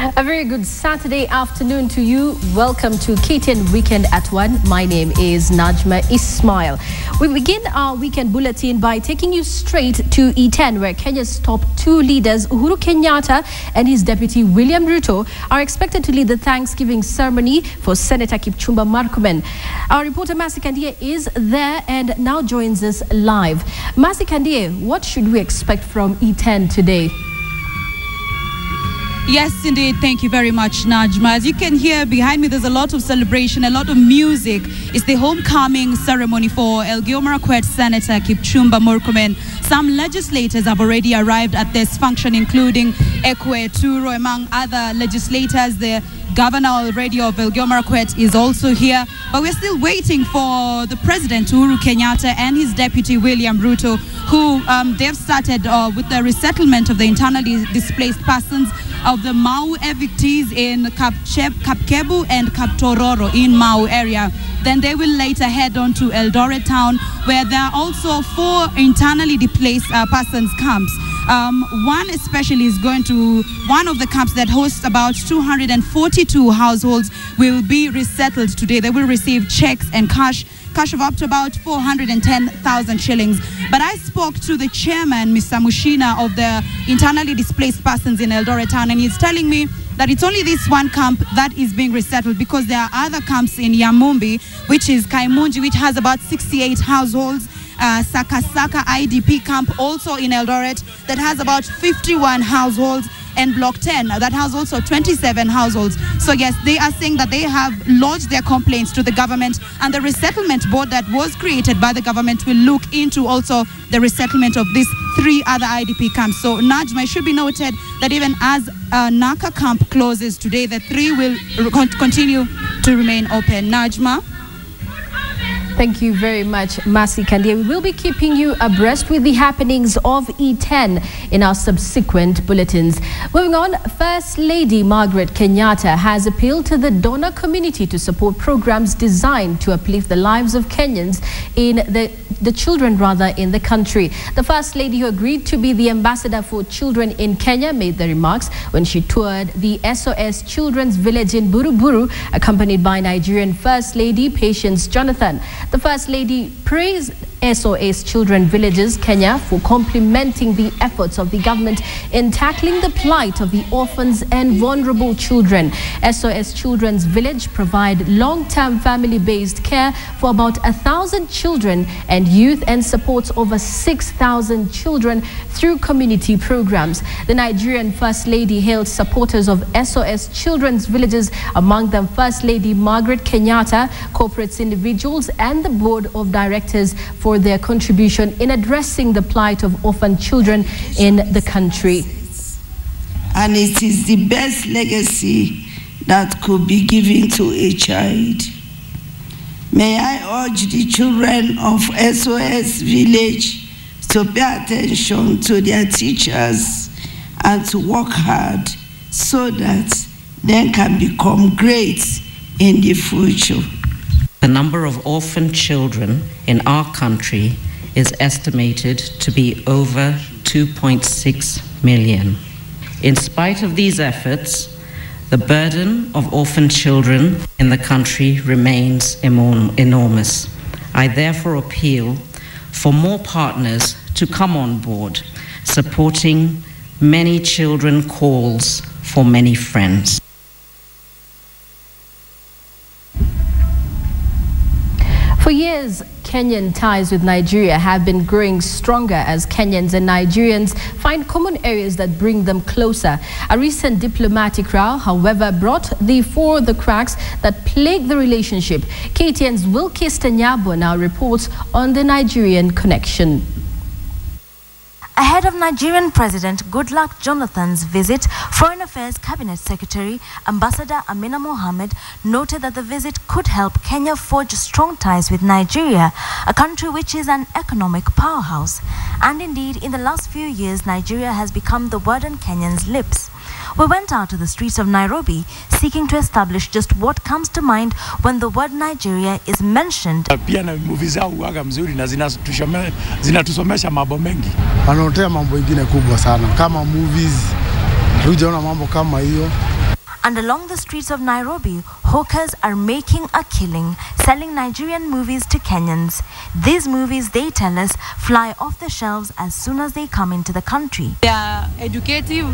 A very good Saturday afternoon to you. Welcome to KTN Weekend at 1. My name is Najima Ismail. We begin our weekend bulletin by taking you straight to E10, where Kenya's top two leaders, Uhuru Kenyatta and his deputy William Ruto, are expected to lead the Thanksgiving ceremony for Senator Kipchumba Murkomen. Our reporter Masi Kandie is there and now joins us live. Masi Kandie, what should we expect from E10 today? Yes, indeed. Thank you very much, Najma. As you can hear behind me, there's a lot of celebration, a lot of music. It's the homecoming ceremony for Elgeyo Marakwet Senator Kipchumba Murkomen. Some legislators have already arrived at this function, including Ekwe Turo, among other legislators. The governor already of Elgeyo Marakwet is also here. But we're still waiting for the president, Uhuru Kenyatta, and his deputy, William Ruto, who they've started with the resettlement of the internally displaced persons of the Mau evictees in Kapkebu and Kaptororo in Mau area. Then they will later head on to Eldoret town, where there are also 4 internally displaced persons camps. One especially is going to one of the camps that hosts about 242 households will be resettled today. They will receive checks and cash of up to about 410,000 shillings. But I spoke to the chairman, Mr. Mushina, of the internally displaced persons in Eldoret town, and he's telling me that it's only this one camp that is being resettled, because there are other camps in Yamumbi, which is Kaimunji, which has about 68 households. Sakasaka IDP camp also in Eldoret that has about 51 households, and Block 10 that has also 27 households. So yes, they are saying that they have lodged their complaints to the government, and the resettlement board that was created by the government will look into also the resettlement of these 3 other IDP camps. So Najma, it should be noted that even as Naka camp closes today, the 3 will continue to remain open. Najma. Thank you very much, Masi Kandie. We will be keeping you abreast with the happenings of E10 in our subsequent bulletins. Moving on, First Lady Margaret Kenyatta has appealed to the donor community to support programs designed to uplift the lives of Kenyans in the children in the country. The First Lady, who agreed to be the ambassador for children in Kenya, made the remarks when she toured the SOS Children's Village in Buruburu, accompanied by Nigerian First Lady Patience Jonathan. The First Lady praised SOS Children Villages Kenya for complementing the efforts of the government in tackling the plight of the orphans and vulnerable children. SOS Children's Village provide long-term family-based care for about 1,000 children and youth, and supports over 6,000 children through community programs. The Nigerian First Lady hailed supporters of SOS Children's Villages, among them First Lady Margaret Kenyatta, corporates, individuals, and the board of directors for their contribution in addressing the plight of orphan children in the country. And it is the best legacy that could be given to a child. May I urge the children of SOS Village to pay attention to their teachers and to work hard so that they can become great in the future. The number of orphan children in our country is estimated to be over 2.6 million. In spite of these efforts, the burden of orphan children in the country remains enormous. I therefore appeal for more partners to come on board, supporting Many Children calls for many friends. For years, Kenyan ties with Nigeria have been growing stronger as Kenyans and Nigerians find common areas that bring them closer. A recent diplomatic row, however, brought the cracks that plague the relationship. KTN's Wilkie Stanyabo now reports on the Nigerian connection. Ahead of Nigerian President Goodluck Jonathan's visit, Foreign Affairs Cabinet Secretary Ambassador Amina Mohammed noted that the visit could help Kenya forge strong ties with Nigeria, a country which is an economic powerhouse. And indeed, in the last few years, Nigeria has become the word on Kenyans' lips. We went out to the streets of Nairobi seeking to establish just what comes to mind when the word Nigeria is mentioned. Pia na movie zao huwaga mzuri na zinatusomesha mambo mengi. Wanaotea mambo mengine kubwa sana kama movies. Hujaona mambo kama hiyo. And along the streets of Nairobi, hawkers are making a killing, selling Nigerian movies to Kenyans. These movies, they tell us, fly off the shelves as soon as they come into the country. They are educative.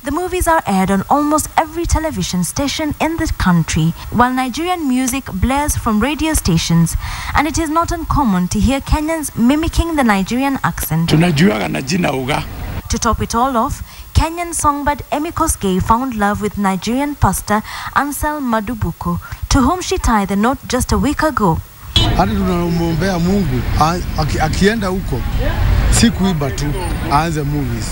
The movies are aired on almost every television station in the country, while Nigerian music blares from radio stations, and it is not uncommon to hear Kenyans mimicking the Nigerian accent. To top it all off, Kenyan songbird Emmy Kosgei found love with Nigerian pastor Ansel Madubuko, to whom she tied the knot just a week ago. Hata tunamwombea Mungu akienda huko si kuiba tu, aanze movies.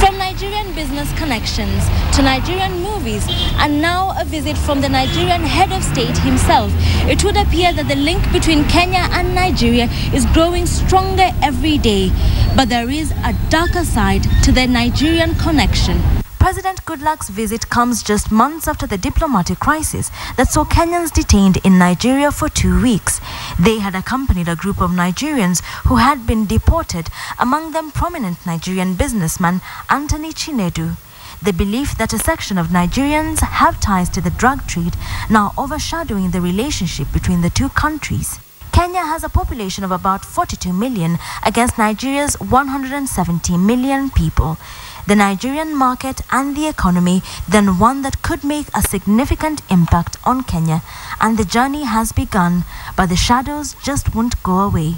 From Nigerian business connections to Nigerian movies, and now a visit from the Nigerian head of state himself, it would appear that the link between Kenya and Nigeria is growing stronger every day. But there is a darker side to the Nigerian connection. President Goodluck's visit comes just months after the diplomatic crisis that saw Kenyans detained in Nigeria for 2 weeks. They had accompanied a group of Nigerians who had been deported, among them prominent Nigerian businessman Anthony Chinedu. The belief that a section of Nigerians have ties to the drug trade now overshadowing the relationship between the two countries. Kenya has a population of about 42 million against Nigeria's 170 million people. The Nigerian market and the economy, then one that could make a significant impact on Kenya. And the journey has begun, but the shadows just won't go away.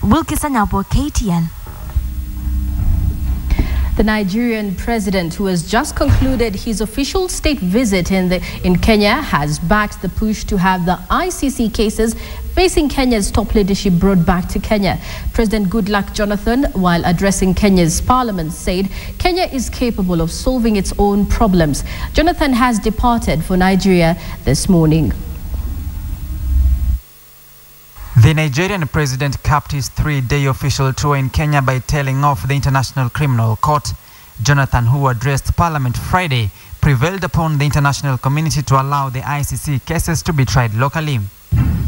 Wilkisanyabo, KTN. The Nigerian president, who has just concluded his official state visit in Kenya, has backed the push to have the ICC cases facing Kenya's top leadership brought back to Kenya. President Goodluck Jonathan, while addressing Kenya's parliament, said Kenya is capable of solving its own problems. Jonathan has departed for Nigeria this morning. The Nigerian president capped his 3-day official tour in Kenya by telling off the International Criminal Court. Jonathan, who addressed Parliament Friday, prevailed upon the international community to allow the ICC cases to be tried locally.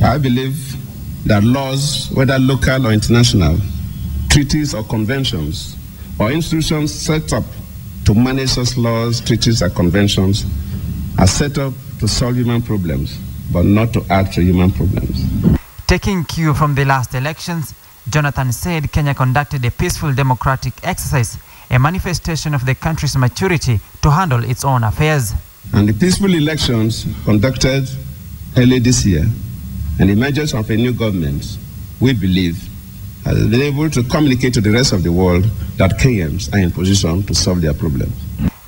I believe that laws, whether local or international, treaties or conventions, or institutions set up to manage such laws, treaties, or conventions, are set up to solve human problems, but not to add to human problems. Taking cue from the last elections, Jonathan said Kenya conducted a peaceful democratic exercise, a manifestation of the country's maturity to handle its own affairs. And the peaceful elections conducted early this year and the emergence of a new government, we believe, has been able to communicate to the rest of the world that Kenyans are in position to solve their problems.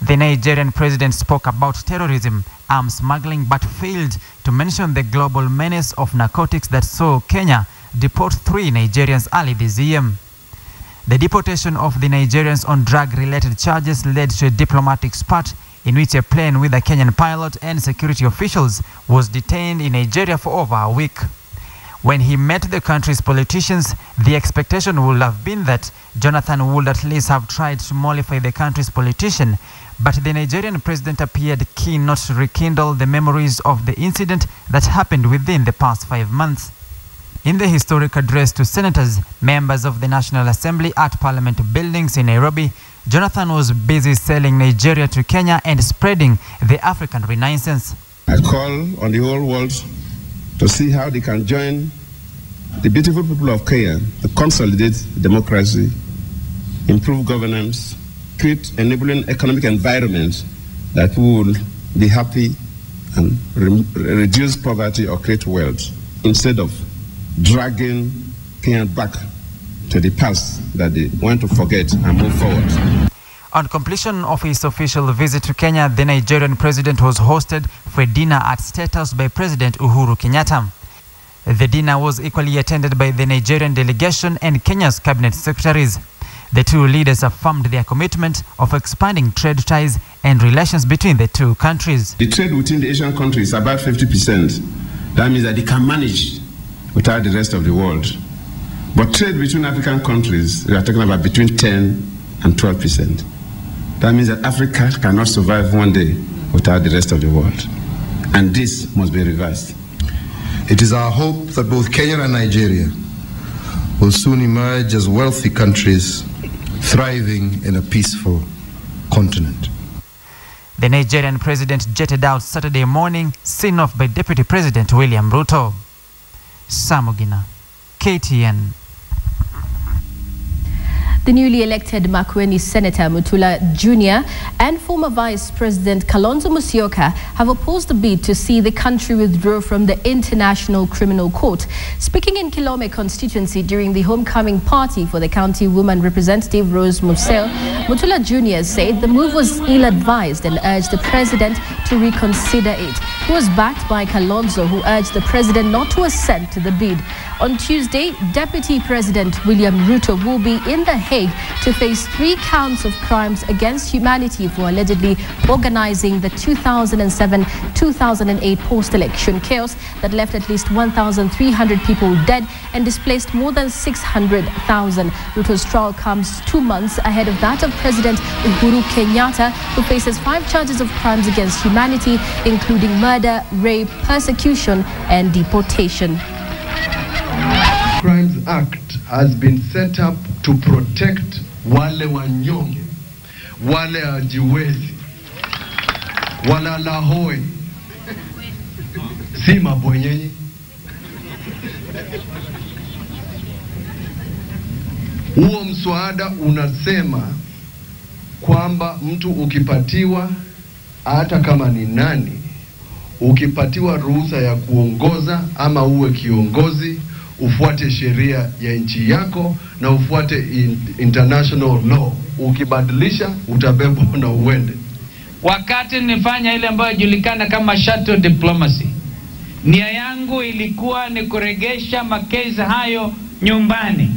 The Nigerian president spoke about terrorism, arms smuggling, but failed to mention the global menace of narcotics that saw Kenya deport 3 Nigerians early this year. The deportation of the Nigerians on drug-related charges led to a diplomatic spat in which a plane with a Kenyan pilot and security officials was detained in Nigeria for over a week. When he met the country's politicians, the expectation would have been that Jonathan would at least have tried to mollify the country's politician, but the Nigerian president appeared keen not to rekindle the memories of the incident that happened within the past 5 months. In the historic address to senators, members of the National Assembly at Parliament buildings in Nairobi, Jonathan was busy selling Nigeria to Kenya and spreading the African Renaissance. I call on the whole world to see how they can join the beautiful people of Kenya to consolidate democracy, improve governance, create enabling economic environments that will be happy and reduce poverty or create wealth, instead of dragging Kenya back to the past that they want to forget and move forward. On completion of his official visit to Kenya, the Nigerian president was hosted for a dinner at State House by President Uhuru Kenyatta. The dinner was equally attended by the Nigerian delegation and Kenya's cabinet secretaries. The two leaders affirmed their commitment of expanding trade ties and relations between the two countries. The trade within the Asian countries is about 50%. That means that they can manage without the rest of the world. But trade between African countries, we are talking about between 10 and 12%. That means that Africa cannot survive one day without the rest of the world. And this must be reversed. It is our hope that both Kenya and Nigeria will soon emerge as wealthy countries, thriving in a peaceful continent. The Nigerian president jetted out Saturday morning, seen off by Deputy President William Ruto. Samugina, KTN. The newly elected Makueni Senator Mutula Jr. and former Vice President Kalonzo Musyoka have opposed the bid to see the country withdraw from the International Criminal Court. Speaking in Kilome constituency during the homecoming party for the county woman representative Rose Musel, Mutula Jr. said the move was ill-advised and urged the president to reconsider it. He was backed by Kalonzo, who urged the president not to assent to the bid. On Tuesday, Deputy President William Ruto will be in The Hague to face 3 counts of crimes against humanity for allegedly organizing the 2007-2008 post-election chaos that left at least 1,300 people dead and displaced more than 600,000. Ruto's trial comes 2 months ahead of that of President Uhuru Kenyatta, who faces 5 charges of crimes against humanity, including murder, rape, persecution, and deportation. Crimes Act has been set up to protect wale wanyonge, wale ajiwezi, wala lahoi, si mabwenyenye. Huo mswada unasema kwamba mtu ukipatiwa, hata kama ni nani, ukipatiwa ruhusa ya kuongoza ama uwe kiongozi, ufuate sheria ya nchi yako na ufuate international law. Ukibadilisha utabebwa na uende. Wakati nifanya ile ambayo julikana kama shuttle diplomacy, nia yangu ilikuwa ni kuregesha makesi hayo nyumbani.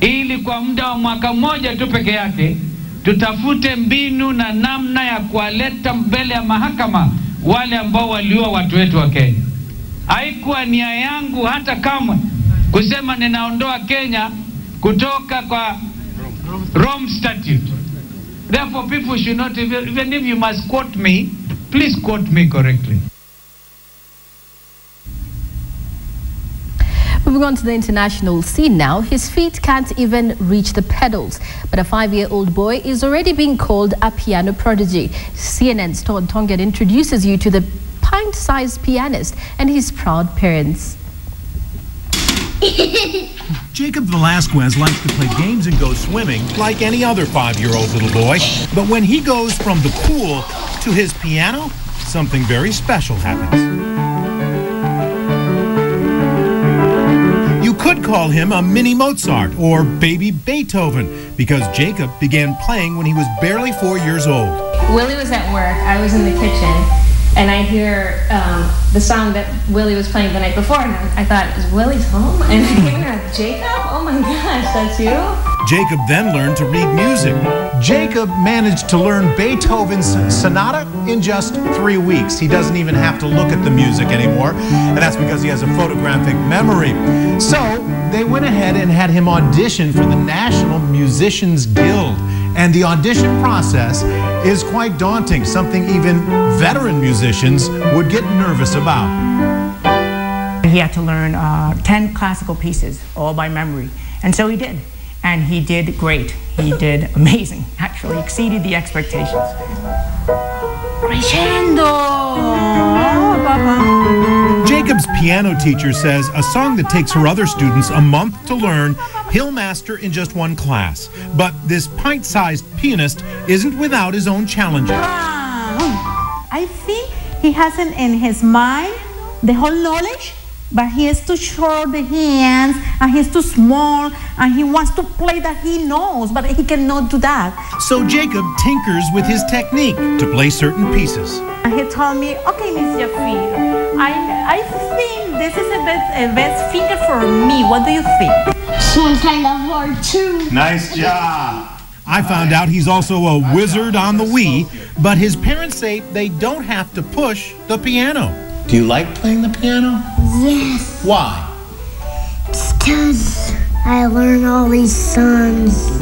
Ili kwa muda wa mwaka mmoja tu peke yake tutafute mbinu na namna ya kuwaleta mbele ya mahakama wale ambao waliua watu wetu wa Kenya. Haikuwa nia yangu hata kama kusema ninaondoa Kenya kutoka kwa Rome Statute. Therefore, people should not, even if you must quote me, please quote me correctly. Moving on to the international scene now, his feet can't even reach the pedals, but a 5-year-old boy is already being called a piano prodigy. CNN's Todd Tongan introduces you to the pint-sized pianist and his proud parents. Jacob Velasquez likes to play games and go swimming like any other 5-year-old little boy. But when he goes from the pool to his piano, something very special happens. You could call him a mini Mozart or baby Beethoven because Jacob began playing when he was barely 4 years old. Willie was at work, I was in the kitchen, and I hear the song that Willie was playing the night before, and I thought, is Willie's home? And I came in and Jacob? Oh my gosh, that's you? Jacob then learned to read music. Jacob managed to learn Beethoven's sonata in just 3 weeks. He doesn't even have to look at the music anymore, and that's because he has a photographic memory. So they went ahead and had him audition for the National Musicians Guild. And the audition process is quite daunting, something even veteran musicians would get nervous about. He had to learn 10 classical pieces, all by memory. And so he did. And he did great. He did amazing. Actually exceeded the expectations. Jacob's piano teacher says a song that takes her other students a month to learn, he'll master in just 1 class. But this pint-sized pianist isn't without his own challenges. I think he hasn't in his mind the whole knowledge, but he is too short the hands, and he's too small, and he wants to play that he knows, but he cannot do that. So Jacob tinkers with his technique to play certain pieces. And he told me, okay, Miss Jafir, I think this is a best finger for me. What do you think? Some kind of hard too. Nice job. I found out he's also a wizard on the Wii, but his parents say they don't have to push the piano. Do you like playing the piano? Yes. Why? Because I learn all these songs.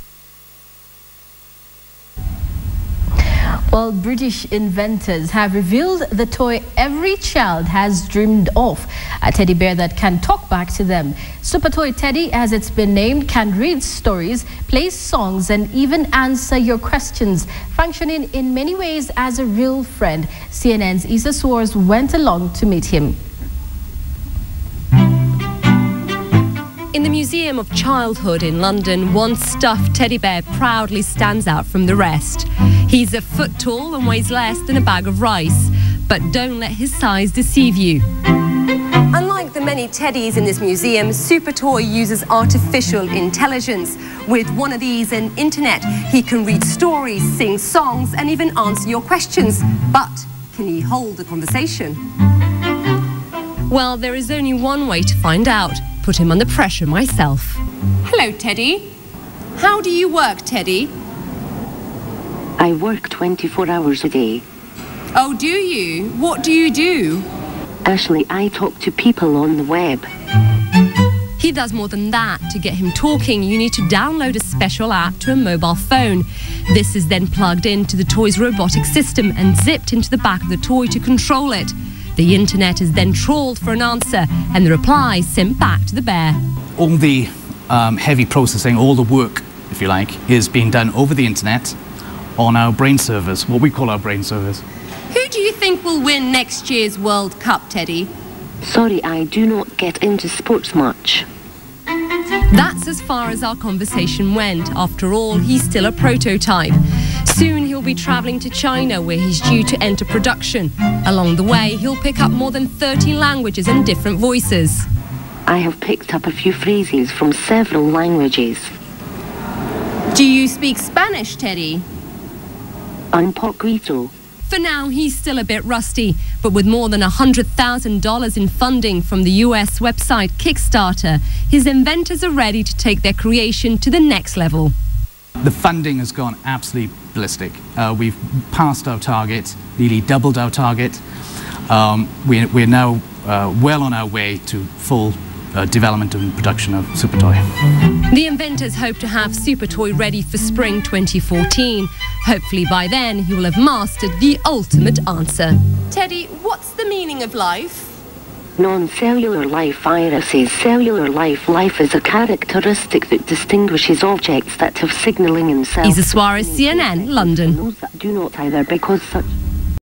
Well, Well, British inventors have revealed the toy every child has dreamed of, a teddy bear that can talk back to them. Super Toy Teddy, as it's been named, can read stories, play songs, and even answer your questions, functioning in many ways as a real friend. CNN's Issa Swartz went along to meet him. In the Museum of Childhood in London, one stuffed teddy bear proudly stands out from the rest. He's a foot tall and weighs less than a bag of rice, but don't let his size deceive you. Unlike the many teddies in this museum, Super Toy uses artificial intelligence. With one of these and internet, he can read stories, sing songs, and even answer your questions. But can he hold a conversation? Well, there is only one way to find out. Put him under pressure myself. Hello, Teddy. How do you work, Teddy? I work 24 hours a day. Oh, do you? What do you do? Actually, I talk to people on the web. He does more than that. To get him talking, you need to download a special app to a mobile phone. This is then plugged into the toy's robotic system and zipped into the back of the toy to control it. The internet is then trawled for an answer and the reply sent back to the bear. All the heavy processing, all the work, if you like, is being done over the internet on our brain servers, what we call our brain servers. Who do you think will win next year's World Cup, Teddy? Sorry, I do not get into sports much. That's as far as our conversation went. After all, he's still a prototype. Soon he'll be travelling to China, where he's due to enter production. Along the way, he'll pick up more than 30 languages and different voices. I have picked up a few phrases from several languages. Do you speak Spanish, Teddy? Un poquito. For now, he's still a bit rusty, but with more than $100,000 in funding from the US website Kickstarter, his inventors are ready to take their creation to the next level. The funding has gone absolutely ballistic. We've passed our target, nearly doubled our target. We're now well on our way to full development and production of Super Toy. The inventors hope to have Super Toy ready for spring 2014. Hopefully by then he will have mastered the ultimate answer. Teddy, what's the meaning of life? Non-cellular life viruses. Cellular life. Life is a characteristic that distinguishes objects that have signalling in cells. Issa Swartz, CNN, London. Those that do not either, because such